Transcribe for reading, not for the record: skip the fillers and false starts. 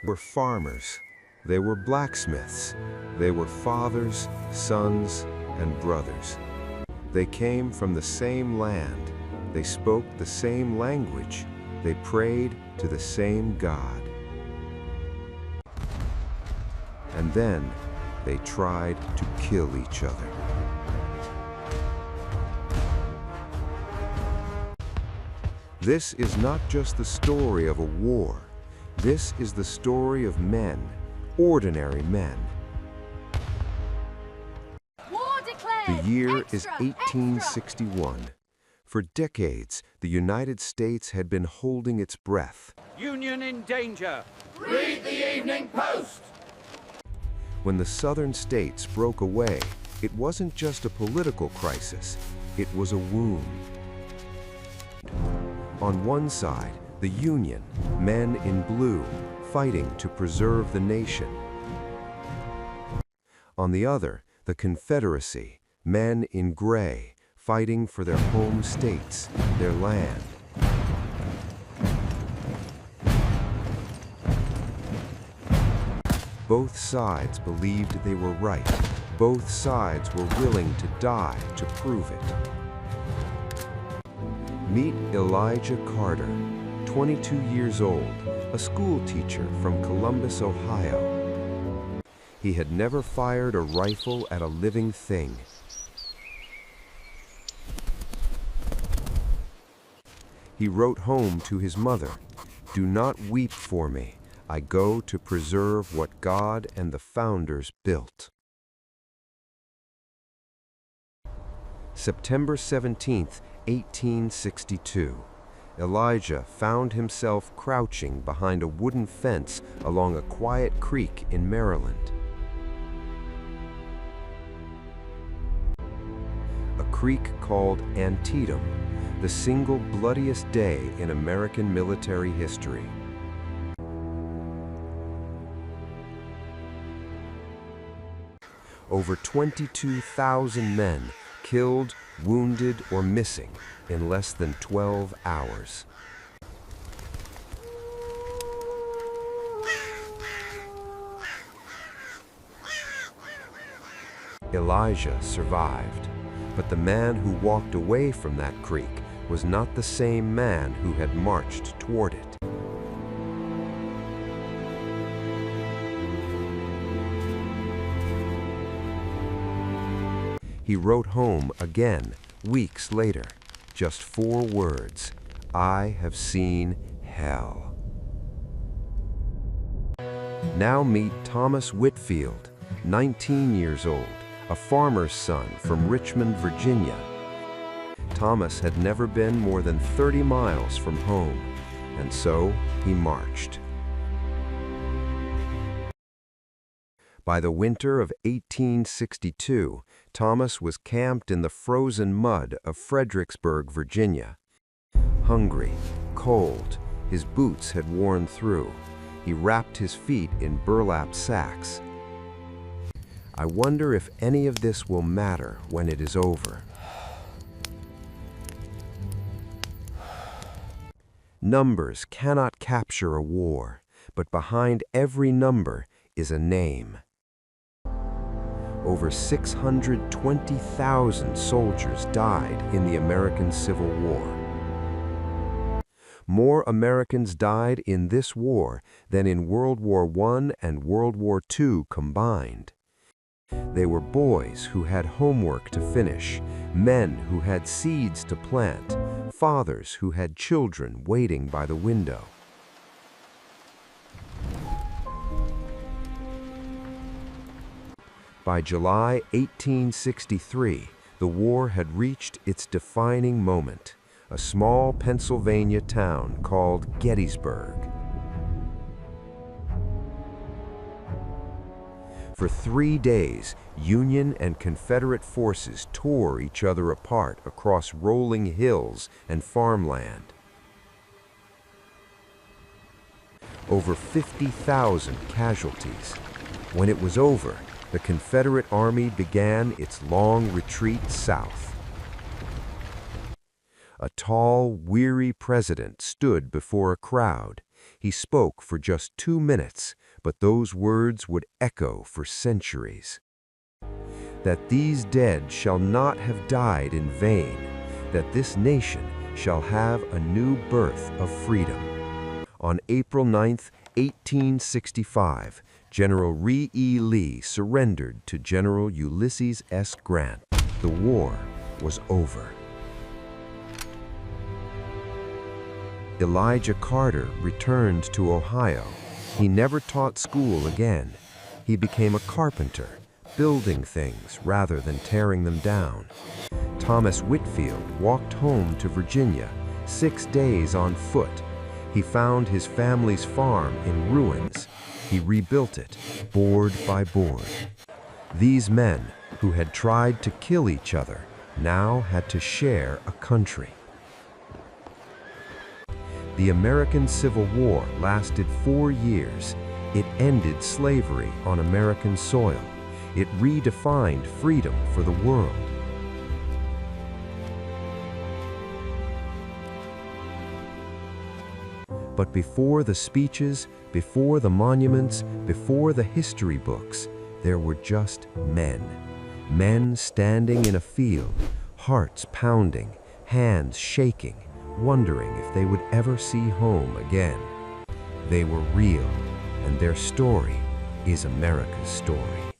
were farmers. They were blacksmiths. They were fathers, sons, and brothers. They came from the same land. They spoke the same language. They prayed to the same God. And then they tried to kill each other. This is not just the story of a war. This is the story of men, ordinary men. War declared! The year Extra, is 1861. For decades, the United States had been holding its breath. Union in danger! Read the Evening Post! When the southern states broke away, it wasn't just a political crisis, it was a wound. On one side, the Union, men in blue, fighting to preserve the nation. On the other, the Confederacy, men in gray, fighting for their home states, their land. Both sides believed they were right. Both sides were willing to die to prove it. Meet Elijah Carter, 22 years old, a schoolteacher from Columbus, Ohio. He had never fired a rifle at a living thing. He wrote home to his mother, "Do not weep for me. I go to preserve what God and the founders built." September 17th, 1862. Elijah found himself crouching behind a wooden fence along a quiet creek in Maryland. A creek called Antietam, the single bloodiest day in American military history. Over 22,000 men killed, wounded, or missing in less than 12 hours. Elijah survived, but the man who walked away from that creek was not the same man who had marched toward it. He wrote home again, weeks later, just 4 words: "I have seen hell." Now meet Thomas Whitfield, 19 years old, a farmer's son from Richmond, Virginia. Thomas had never been more than 30 miles from home, and so he marched. By the winter of 1862, Thomas was camped in the frozen mud of Fredericksburg, Virginia. Hungry, cold, his boots had worn through. He wrapped his feet in burlap sacks. I wonder if any of this will matter when it is over. Numbers cannot capture a war, but behind every number is a name. Over 620,000 soldiers died in the American Civil War. More Americans died in this war than in World War I and World War II combined. They were boys who had homework to finish, men who had seeds to plant, fathers who had children waiting by the window. By July 1863, the war had reached its defining moment, a small Pennsylvania town called Gettysburg. For 3 days, Union and Confederate forces tore each other apart across rolling hills and farmland. Over 50,000 casualties. When it was over, the Confederate Army began its long retreat south. A tall, weary president stood before a crowd. He spoke for just 2 minutes, but those words would echo for centuries. That these dead shall not have died in vain, that this nation shall have a new birth of freedom. On April 9, 1865, General Re E. Lee surrendered to General Ulysses S. Grant. The war was over. Elijah Carter returned to Ohio. He never taught school again. He became a carpenter, building things rather than tearing them down. Thomas Whitfield walked home to Virginia, 6 days on foot. He found his family's farm in ruins. He rebuilt it, board by board. These men, who had tried to kill each other, now had to share a country. The American Civil War lasted 4 years. It ended slavery on American soil. It redefined freedom for the world. But before the speeches, before the monuments, before the history books, there were just men. Men standing in a field, hearts pounding, hands shaking, wondering if they would ever see home again. They were real, and their story is America's story.